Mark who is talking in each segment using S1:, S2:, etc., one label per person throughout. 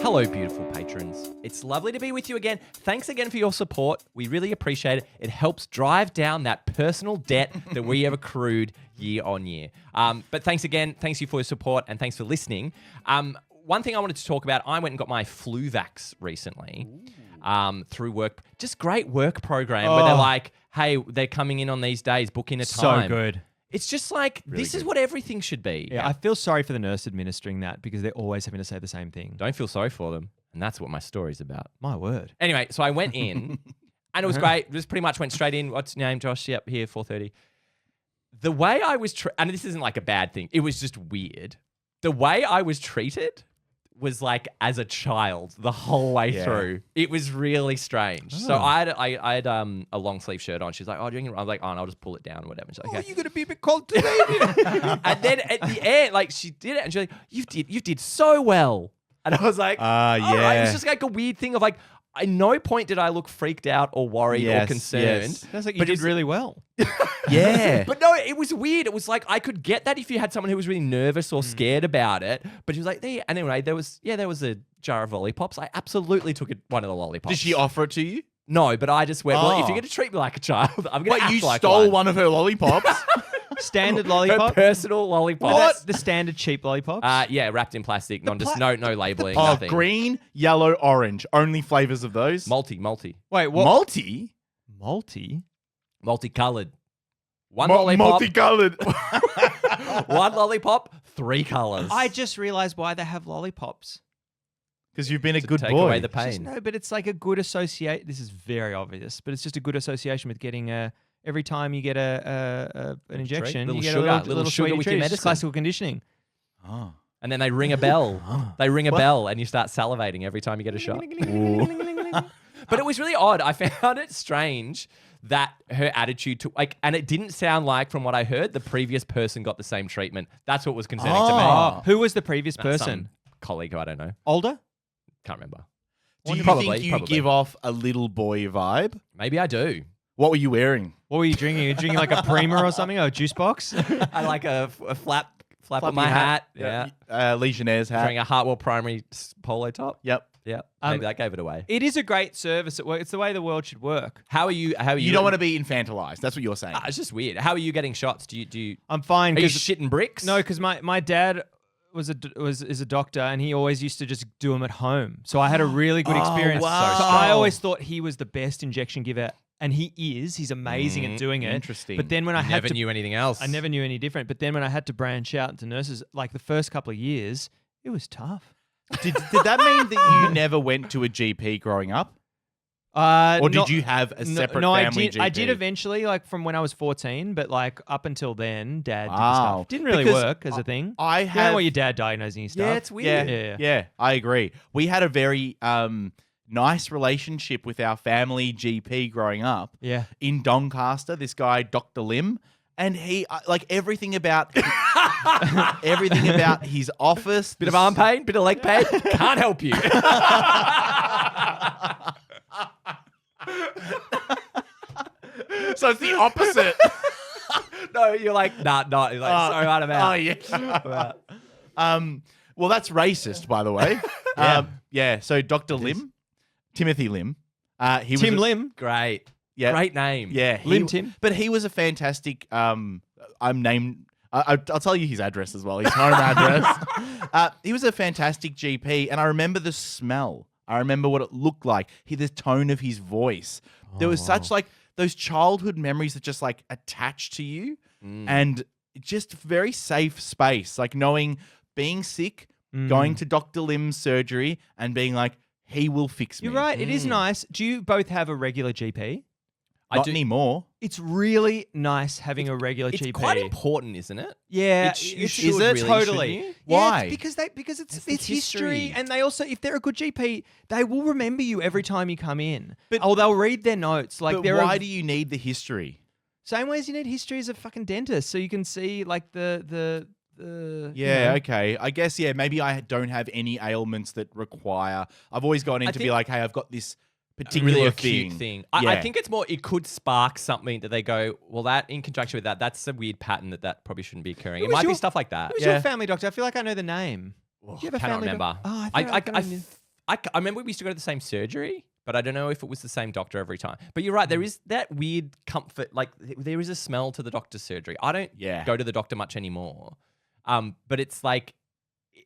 S1: Hello, beautiful patrons. It's lovely to be with you again. Thanks again for your support. We really appreciate it. It helps drive down that personal debt that we have accrued year on year. But thanks again. Thanks you for your support and thanks for listening. One thing I wanted to talk about, I went and got my flu vax recently through work. Just great work program where they're like, hey, they're coming in on these days, book in a time.
S2: So good.
S1: It's just like,
S3: Really
S1: this is
S3: good.
S1: what everything should be.
S2: Yeah, I feel sorry for the nurse administering that because they're always having to say the same thing.
S1: Don't feel sorry for them. And that's what my story's about.
S2: My word.
S1: Anyway, so I went in and it was great. Just pretty much went straight in. What's your name, Josh? Yep, here, 4:30. The way I was, and this isn't like a bad thing. It was just weird. The way I was treated was like as a child the whole way through. It was really strange. So I had a long sleeve shirt on. She's like, "Oh, I was like, oh, and I'll just pull it down or whatever." She's like, "Okay."
S2: You're gonna be a bit cold today.
S1: And then at the end, like she did it, and she's like, "You did so well." And I was like,
S3: yeah.
S1: It was just like a weird thing of like, at no point did I look freaked out or worried or concerned.
S2: Sounds like you
S1: But
S2: did
S1: it's-
S2: really well.
S3: Yeah.
S1: But no, it was weird. It was like, I could get that if you had someone who was really nervous or scared about it. But she was like, there. And anyway, there was a jar of lollipops. I absolutely took one of the lollipops.
S3: Did she offer it to you?
S1: No, but I just went, well, if
S3: Oh.
S1: you're going to treat me like a child, I'm going to
S3: Wait,
S1: act
S3: you
S1: like
S3: stole
S1: one.
S3: one of her lollipops?
S2: Standard
S1: Her
S2: lollipop.
S1: personal lollipop.
S2: What? The standard cheap lollipops.
S1: Yeah, wrapped in plastic. No labeling,
S3: Oh,
S1: nothing.
S3: green, yellow, orange. Only flavors of those?
S1: Multi.
S2: Wait, what?
S3: Multi?
S1: Multicolored. One lollipop.
S3: Multicolored.
S1: One lollipop, 3 colors.
S2: I just realized why they have lollipops.
S3: Because you've been a
S1: To
S3: good
S1: take
S3: boy.
S1: away the
S2: It's just-
S1: pain.
S2: no, but it's like a good associate. This is very obvious, but it's just a good association with getting every time you get an injection,
S1: Little
S2: you get
S1: sugar,
S2: a
S1: little sugar
S2: sweetie
S1: with your
S2: treat. It's just
S1: medicine.
S2: classical conditioning.
S3: Oh.
S1: And then they ring a bell. They ring a bell and you start salivating every time you get a shot. But it was really odd. I found it strange that her attitude to and it didn't sound like, from what I heard, the previous person got the same treatment. That's what was concerning to me.
S3: Oh.
S2: Who was the previous
S1: Some
S2: person?
S1: colleague who I don't know.
S2: Older?
S1: Can't remember.
S3: Do you
S1: Probably,
S3: think you
S1: probably.
S3: give off a little boy vibe?
S1: Maybe I do.
S3: What were you wearing?
S2: What were you drinking? Are you drinking like a Prima or something, or a juice box?
S1: I like a flap on
S3: Fluffy
S1: my hat. Yeah.
S3: Legionnaire's hat.
S1: Wearing a Hartwell Primary polo top.
S3: Yep.
S1: Yeah. Maybe that gave it away.
S2: It is a great service at work. It's the way the world should work.
S1: How are you?
S3: You don't want to be infantilized. That's what you're saying.
S1: It's just weird. How are you getting shots? Do you?
S2: I'm fine
S1: Are you
S2: because
S1: shitting bricks?
S2: no, because my dad is a doctor and he always used to just do them at home. So I had a really good experience.
S3: wow.
S2: So I always thought he was the best injection giver, and he is. He's amazing at doing it.
S3: Interesting.
S2: But then when I had
S1: Never
S2: to,
S1: knew anything else.
S2: I never knew any different. But then when I had to branch out into nurses, like the first couple of years, it was tough.
S3: Did that mean that you never went to a GP growing up? Or did you have a separate family GP?
S2: I did eventually, like from when I was 14, but like up until then, Dad did the
S3: Wow.
S2: stuff. Didn't really
S3: Because
S2: work as a thing.
S3: I
S2: You know
S3: have...
S2: what your dad diagnosing you stuff.
S1: Yeah, it's weird.
S2: Yeah.
S3: I agree. We had a very nice relationship with our family GP growing up.
S2: Yeah.
S3: In Doncaster, this guy, Dr. Lim, and he like everything about his office.
S1: Bit of arm pain, bit of leg pain. Can't help you.
S3: So it's the opposite.
S1: No, you're like, nah. You're like, sorry, I'm out.
S3: Oh yeah. Well, that's racist, by the way. So Dr. Lim, Timothy Lim, he
S2: Tim
S3: was
S2: Lim.
S1: Great.
S3: Yeah.
S1: Great name.
S3: Yeah,
S2: Lim Tim.
S3: But he was a fantastic. I'll tell you his address as well. His home address. He was a fantastic GP, and I remember the smell. I remember what it looked like. The tone of his voice. There was such like those childhood memories that just like attach to you, and just very safe space. Like knowing being sick, going to Dr. Lim's surgery, and being like, he will fix me.
S2: You're right. It is nice. Do you both have a regular GP?
S3: Not anymore.
S2: It's really nice having a regular
S1: It's
S2: GP.
S1: quite important, isn't it?
S2: Yeah,
S1: You
S2: it's
S1: should
S2: is it?
S1: really,
S2: Totally.
S1: shouldn't you?
S2: Yeah,
S3: Why?
S2: it's because it's
S1: the
S2: history,
S1: history.
S2: and they also, if they're a good GP, they will remember you every time you come in.
S3: But-
S2: they'll read their notes. Like
S3: But why do you need the history?
S2: same way as you need history as a fucking dentist, so you can see like the
S3: Yeah, okay. I guess, maybe I don't have any ailments that require... I've always gone in to be
S1: think-
S3: like, hey, I've got this particular
S1: Really acute thing. I
S3: Yeah.
S1: think it's more, it could spark something that they go, well, that in conjunction with that's a weird pattern that probably shouldn't be occurring. It
S2: was
S1: might be
S2: your-
S1: stuff like that.
S2: Who's
S3: Yeah.
S2: your family doctor? I feel like I know the name. Do you have a
S1: Cannot
S2: family
S1: remember.
S2: Oh,
S1: I I remember we used to go to the same surgery, but I don't know if it was the same doctor every time. But you're right, there is that weird comfort. Like there is a smell to the doctor's surgery. I don't go to the doctor much anymore. But it's like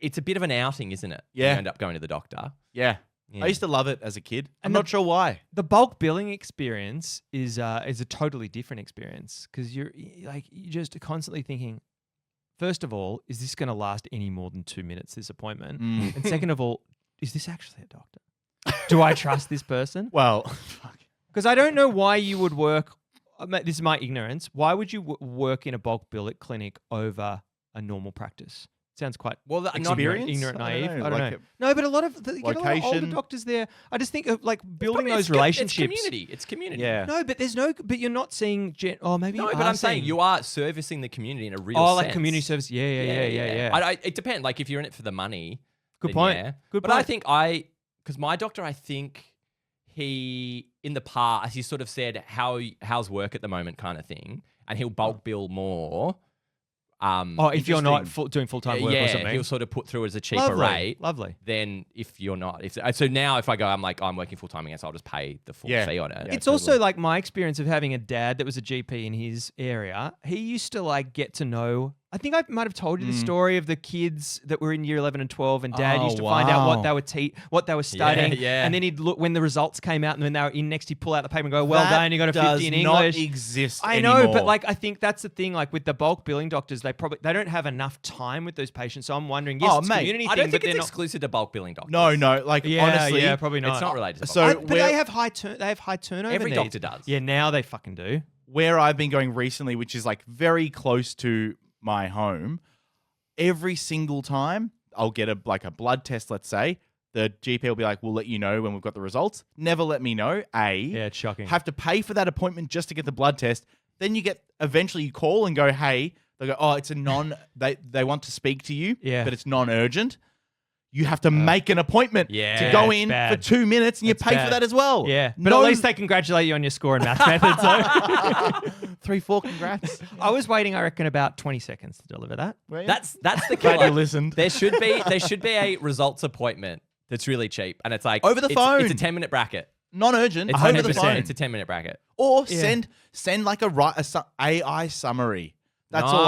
S1: it's a bit of an outing, isn't it?
S3: Yeah.
S1: You end up going to the doctor.
S3: Yeah.
S1: Yeah.
S3: I used to love it as a kid. I'm
S2: And
S3: not sure why.
S2: The bulk billing experience is a totally different experience because you're just constantly thinking, first of all, is this going to last any more than 2 minutes, this appointment? And second of all, is this actually a doctor? Do I trust this person?
S3: Well, fuck.
S2: Because I don't know why you would work. This is my ignorance. Why would you work in a bulk bill clinic over a normal practice? Sounds quite
S3: Experience?
S2: ignorant,
S3: I don't
S2: naive.
S3: know,
S2: I don't
S3: like
S2: know. No, but a lot of you get a lot of older
S3: location.
S2: doctors there. I just think of like building
S1: Probably
S2: those
S1: it's
S2: relationships.
S1: community. It's community.
S3: Yeah.
S2: No, but there's no. But you're not seeing. Maybe.
S1: No,
S2: you
S1: but
S2: are
S1: I'm saying
S2: seeing-
S1: you are servicing the community in a real
S2: Oh,
S1: sense.
S2: like community service. Yeah.
S1: It depends. Like if you're in it for the money.
S2: Good
S1: then
S2: point.
S1: yeah.
S2: Good
S1: But I
S2: point.
S1: think because my doctor, I think he in the past he sort of said how's work at the moment kind of thing, and he'll bulk bill more.
S2: If you're not doing full time work or
S1: yeah,
S2: something,
S1: he'll sort of put through as a cheaper rate.
S2: Lovely.
S1: Then if you're not, so now if I go, I'm working full time again, so I'll just pay the full fee on it.
S3: Yeah,
S2: It's also like my experience of having a dad that was a GP in his area. He used to like get to know. I think I might have told you the story of the kids that were in year 11 and 12, and Dad
S3: Oh,
S2: used to find out what
S3: wow.
S2: they were what they were studying,
S1: yeah.
S2: and then he'd look when the results came out, and when they were in next, he'd pull out the paper and go, "Well done, you got a 50 in
S3: does not
S2: English."
S3: exist
S2: I know,
S3: anymore.
S2: but like I think that's the thing. Like with the bulk billing doctors, they don't have enough time with those patients. So I'm wondering, yes,
S3: Oh,
S2: it's a
S3: mate,
S2: community
S1: I
S2: thing,
S1: don't think
S2: but
S1: it's
S2: they're not.
S1: exclusive to bulk billing doctors.
S3: no, like
S2: Yeah,
S3: honestly,
S2: yeah, probably not.
S1: It's not related to bulk
S3: So
S1: billing.
S2: But
S3: where-
S2: they have high turnover.
S1: Every
S2: needs.
S1: doctor does.
S2: Yeah, now they fucking do.
S3: where I've been going recently, which is like very close to my home, every single time I'll get a blood test, let's say, the GP will be like, we'll let you know when we've got the results. Never let me know.
S2: Yeah, it's shocking.
S3: Have to pay for that appointment just to get the blood test. Then eventually you call and go, hey, they go, oh, it's a they want to speak to you,
S2: Yeah.
S3: but it's non-urgent. You have to make an appointment
S1: Yeah,
S3: to go
S2: it's
S3: in
S2: bad.
S3: for 2 minutes and you
S2: It's
S3: pay for
S2: bad.
S3: that as well.
S2: Yeah, but
S3: No-
S2: at least they congratulate you on your score in math methods. So
S3: 3-4, congrats.
S2: I was waiting, I reckon, about 20 seconds to deliver that.
S1: That's the
S3: Glad
S1: killer.
S3: you listened.
S1: There should be a results appointment that's really cheap, and it's like
S3: Over the phone.
S1: It's a 10-minute bracket.
S3: Non-urgent,
S1: It's
S3: over the
S1: 100%.
S3: phone.
S1: It's a 10-minute bracket.
S3: Or
S2: Yeah.
S3: send like a AI summary. That's all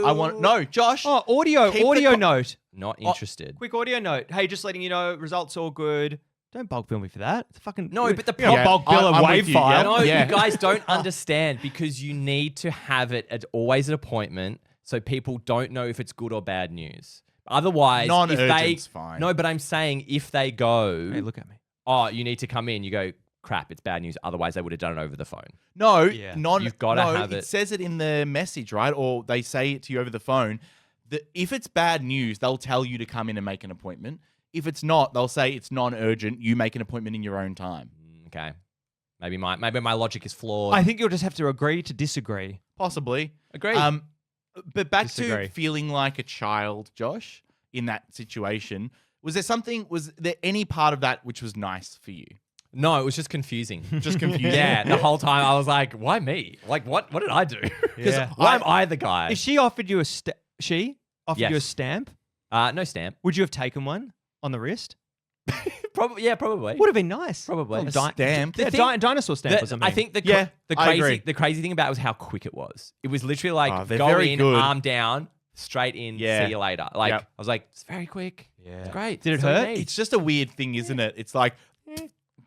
S3: I want. No, Josh.
S2: Oh, audio
S3: Keep the
S2: note.
S1: Not interested.
S2: Quick audio note. Hey, just letting you know, results all good. Don't bulk bill me for that. It's fucking
S1: No, but the
S2: you know,
S3: Yeah,
S2: bulk bill a
S3: I'm
S2: WAV
S3: with you,
S2: file.
S3: yeah.
S1: No,
S3: Yeah.
S1: you guys don't understand because you need to have it at always an appointment so people don't know if it's good or bad news. Otherwise, if they
S3: Non-urgent's fine.
S1: No, but I'm saying if they go,
S2: Hey, look at me.
S1: oh, you need to come in, you go, crap, it's bad news. Otherwise, they would have done it over the phone.
S3: No,
S2: Yeah.
S1: You've gotta have
S3: It
S1: it.
S3: says it in the message, right? Or they say it to you over the phone. If it's bad news, they'll tell you to come in and make an appointment. If it's not, they'll say it's non-urgent. You make an appointment in your own time.
S1: Okay. Maybe my logic is flawed.
S2: I think you'll just have to agree to disagree.
S3: Possibly.
S1: Agree.
S3: But back
S2: Disagree.
S3: to feeling like a child, Josh, in that situation. Was there any part of that which was nice for you?
S1: No, it was just confusing.
S3: Just confusing.
S1: Yeah, the whole time I was like, why me? Like, what did I do? Because
S2: Yeah.
S1: why am I the guy?
S2: If she offered you you a
S1: Yes.
S2: stamp,
S1: No stamp.
S2: would you have taken one on the wrist?
S1: Probably. Yeah, probably.
S2: Would have been nice.
S1: Probably.
S2: A
S1: A
S3: stamp?
S2: Yeah,
S1: The thing-
S2: dinosaur stamp or something.
S1: I think
S3: Yeah, I agree.
S1: the crazy thing about it was how quick it was. It was literally like
S3: Oh, they're
S1: go
S3: very
S1: in,
S3: good.
S1: arm down, straight in,
S3: Yeah.
S1: see you later. Like
S3: Yep.
S1: I was like, it's very quick.
S2: Yeah.
S1: It's great.
S2: Did it
S1: That's all you
S2: hurt?
S1: need.
S3: It's just a weird thing, isn't it? It's like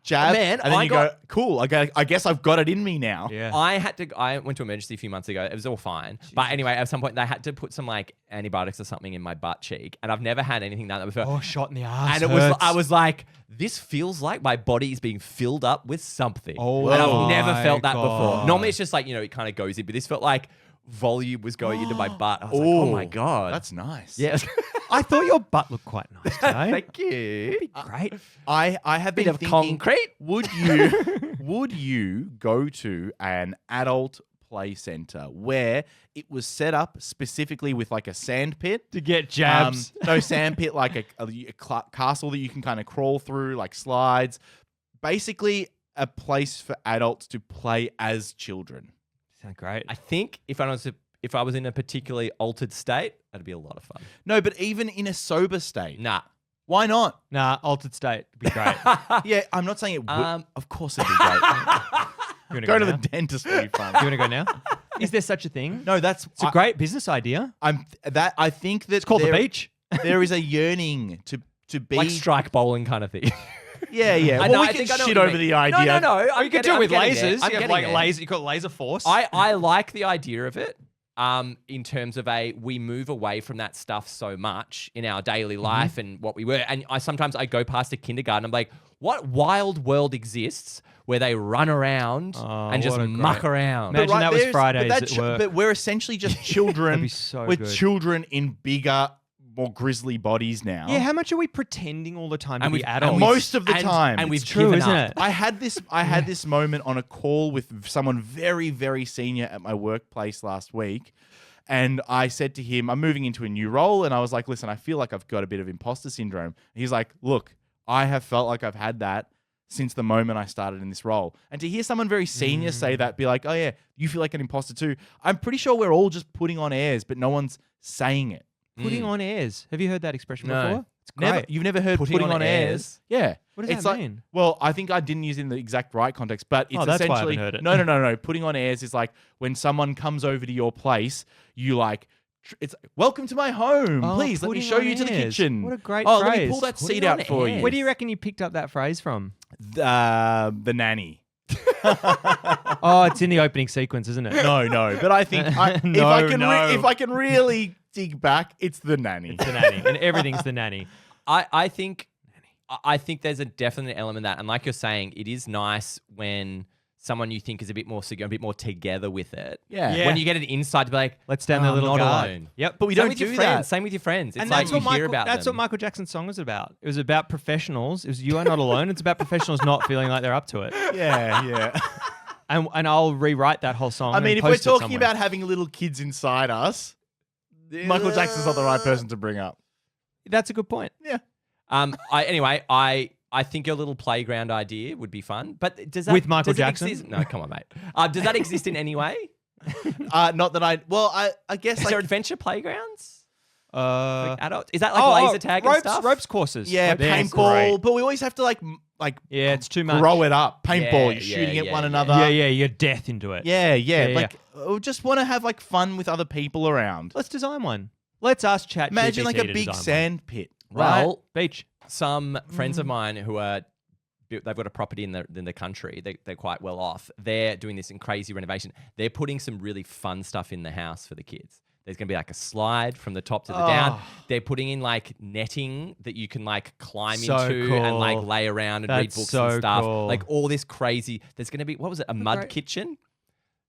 S3: jab,
S1: Man,
S3: and then
S1: I
S3: you
S1: got-
S3: go, cool. I guess I've got it in me now.
S2: Yeah.
S1: I went to emergency a few months ago. It was all fine. But anyway, at some point they had to put some like antibiotics or something in my butt cheek. And I've never had anything done that before.
S2: Oh, shot in the ass.
S1: And I was like, this feels like my body is being filled up with something.
S2: Oh
S1: and I've
S2: my
S1: never felt that
S2: God.
S1: before. Normally it's just like, it kind of goes in, but this felt like volume was going into my butt. I was like, oh my God.
S3: That's nice.
S1: yeah.
S2: I thought your butt looked quite nice today.
S1: Thank you.
S2: Great.
S3: I have
S1: Bit
S3: been
S1: of
S3: thinking,
S1: concrete.
S3: would you go to an adult play center where it was set up specifically with like a sand pit?
S2: To get jabs.
S3: No sand pit, like a castle that you can kind of crawl through, like slides. Basically, a place for adults to play as children.
S2: Sound great.
S1: I think if I was in a particularly altered state, that'd be a lot of fun.
S3: No, but even in a sober state.
S1: Nah.
S3: Why not?
S2: Nah, altered state would be great.
S3: Yeah, I'm not saying it would. Of course it'd be great.
S2: You wanna
S3: Go to
S2: now?
S3: the dentist would be fun.
S2: You want to go now? Is there such a thing?
S3: No, that's
S2: It's a great business idea.
S3: I think that
S2: It's called the beach.
S3: There is a yearning to be
S1: Like strike bowling kind of thing.
S3: Yeah, yeah.
S1: I
S3: Well,
S1: know,
S3: we
S1: I
S3: can
S1: think I know
S3: shit
S1: what you
S3: over
S1: mean.
S3: the idea.
S1: No.
S2: Or you could do it with lasers.
S1: I'm
S2: You have
S1: getting
S2: like
S1: there.
S2: laser. You got laser force.
S1: I like the idea of it. In terms of we move away from that stuff so much in our daily life and what we were. And sometimes I go past a kindergarten. I'm like, what wild world exists where they run around and just
S2: what a
S1: muck
S2: great-
S1: around?
S2: Imagine that was
S3: there's-
S2: Fridays
S3: but
S2: at work.
S3: But we're essentially just children.
S2: be so
S3: we're
S2: good.
S3: children in bigger, more grisly bodies now.
S2: Yeah, how much are we pretending all the time to
S1: And
S2: be
S1: we've-
S2: adults?
S3: Most of the
S1: And-
S3: time.
S1: and we've
S2: It's true,
S1: given
S2: isn't
S1: up.
S2: it?
S3: I had this moment on a call with someone very, very senior at my workplace last week. And I said to him, I'm moving into a new role. And I was like, listen, I feel like I've got a bit of imposter syndrome. And he's like, look, I have felt like I've had that since the moment I started in this role. And to hear someone very senior say that, be like, oh yeah, you feel like an imposter too. I'm pretty sure we're all just putting on airs, but no one's saying it.
S2: Putting on airs. Have you heard that expression
S1: No.
S2: before? It's great.
S3: You've never heard
S1: Putting
S3: putting,
S1: on
S3: on airs? Yeah.
S2: What does
S3: It's
S2: that
S3: like,
S2: mean?
S3: Well, I think I didn't use it in the exact right context, but it's
S2: Oh, that's why I
S3: essentially
S2: haven't heard it.
S3: No. Putting on airs is like when someone comes over to your place, you like it's welcome to my home.
S2: Oh,
S3: Please let me
S2: putting
S3: show
S2: on
S3: you to the
S2: airs.
S3: kitchen.
S2: What a great
S3: Let me
S2: phrase.
S3: pull that
S1: Putting
S3: seat
S1: on
S3: out for you.
S1: airs.
S2: Where do you reckon you picked up that phrase from?
S3: The nanny.
S2: Oh, it's in the opening sequence, isn't it?
S3: No, but I think
S2: No,
S3: if I can really dig back, it's the nanny.
S2: It's the nanny, and everything's the nanny.
S1: I think there's a definite element of that. And like you're saying, it is nice when someone you think is a bit more secure, a bit more together with it.
S3: Yeah.
S1: When you get an insight to be like,
S2: Let's stand there,
S1: "Oh,
S2: little
S1: I'm not
S2: guard."
S1: alone.
S2: Yep.
S3: But we
S1: Same
S3: don't
S1: with your
S3: do
S1: friends.
S3: that.
S1: Same with your friends. It's
S2: And
S1: like
S2: that's
S1: you
S2: what
S1: hear
S2: Michael,
S1: about
S2: that's
S1: them.
S2: what Michael Jackson's song was about. It was about professionals. It was you are not alone. It's about professionals not feeling like they're up to it.
S3: Yeah.
S2: And I'll rewrite that whole song.
S3: I mean,
S2: and
S3: if we're
S2: post it
S3: talking
S2: somewhere.
S3: about having little kids inside us, Michael Jackson's not the right person to bring up.
S2: That's a good point.
S3: Yeah.
S1: I think your little playground idea would be fun. But does that
S2: With Michael
S1: does it
S2: Jackson?
S1: exist- No, come on, mate. Does that exist in any way?
S3: Not that I guess
S1: Is
S3: like
S1: there adventure playgrounds?
S2: Uh,
S1: Adults? Is that like laser tag and
S2: ropes,
S1: stuff?
S2: ropes courses.
S3: yeah,
S2: That's
S3: paintball,
S2: great.
S3: but we always have to like
S2: Yeah, it's too much.
S3: grow it up. Paintball,
S1: Yeah,
S3: you're shooting at
S1: yeah,
S3: one
S1: yeah.
S3: another.
S2: Yeah, you're death into it.
S3: Yeah,
S2: Yeah,
S3: like we just want to have like fun with other people around.
S2: Let's design one. Let's ask Chat.
S3: Imagine like a
S2: to
S3: big
S2: design one.
S3: sand pit, right?
S1: Well,
S2: beach.
S1: some friends of mine who are they've got a property in the country. They're quite well off. They're doing this in crazy renovation. They're putting some really fun stuff in the house for the kids. There's going to be like a slide from the top to the down. They're putting in like netting that you can like climb
S2: So
S1: into and like
S2: cool.
S1: lay around and read
S2: That's
S1: books
S2: so
S1: and stuff.
S2: cool.
S1: Like all this crazy. There's going to be, what was it? A mud
S2: great-
S1: kitchen.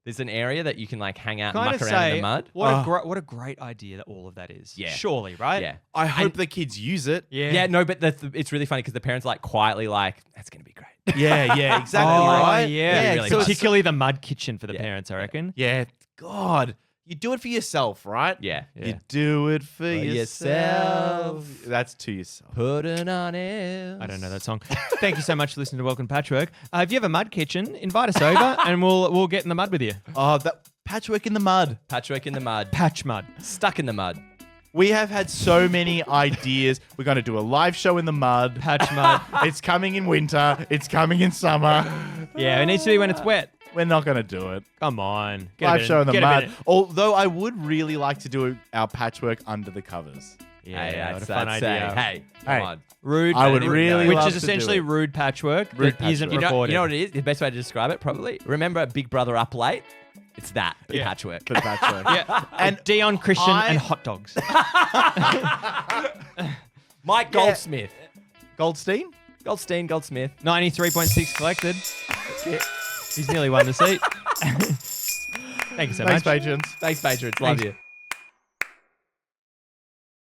S1: There's an area that you can like hang out
S2: Can
S1: and
S2: I
S1: muck
S2: just
S1: around in
S2: say,
S1: the mud.
S2: what a great idea that all of that is.
S1: Yeah.
S2: Surely, right?
S1: Yeah.
S3: I hope the kids use it.
S1: Yeah, no, but it's really funny because the parents are like quietly like, that's going to be great.
S3: Yeah, exactly
S2: Oh,
S3: right.
S2: yeah.
S1: really
S3: so
S1: fun.
S3: it's-
S2: Particularly the mud kitchen for the
S1: Yeah.
S2: parents, I reckon.
S3: yeah. God, you do it for yourself, right?
S1: Yeah.
S3: You do it for yourself.
S1: yourself.
S3: That's to yourself.
S1: Putting on air.
S2: I don't know that song. Thank you so much for listening to Welcome Patchwork. If you have a mud kitchen, invite us over and we'll get in the mud with you.
S3: Oh, that patchwork in the mud.
S1: Patchwork in the mud.
S2: Patch mud.
S1: Stuck in the mud.
S3: We have had so many ideas. We're going to do a live show in the mud.
S2: Patch mud.
S3: It's coming in winter. It's coming in summer.
S2: Yeah, it needs to be when it's wet.
S3: We're not going to do it.
S2: Come on. Get a
S3: Live
S2: bit
S3: show in the
S2: get a
S3: mud.
S2: bit-
S3: Although I would really like to do our patchwork under the covers.
S2: Yeah,
S1: Hey,
S2: what a
S1: that's
S2: fun idea.
S1: Hey, come
S3: Hey.
S1: on.
S2: Rude.
S3: I would
S2: rude-
S3: really
S2: Which
S3: love
S2: is
S3: to do
S2: essentially
S3: it.
S2: rude patchwork
S3: Rude
S2: that isn't
S3: patchwork.
S2: recorded.
S1: You know what it is? The best way to describe it, probably. Remember Big Brother Up Late? It's that, but
S2: Yeah.
S1: patchwork.
S3: For patchwork.
S2: Yeah. And Dion Christian
S3: I-
S2: and hot dogs.
S1: Mike Goldsmith.
S3: Goldstein?
S1: Goldsmith.
S2: 93.6 collected. He's nearly won the seat. Thank you so
S3: Thanks,
S2: much.
S3: patrons.
S1: Thanks, patrons. Love
S2: Thanks.
S1: you.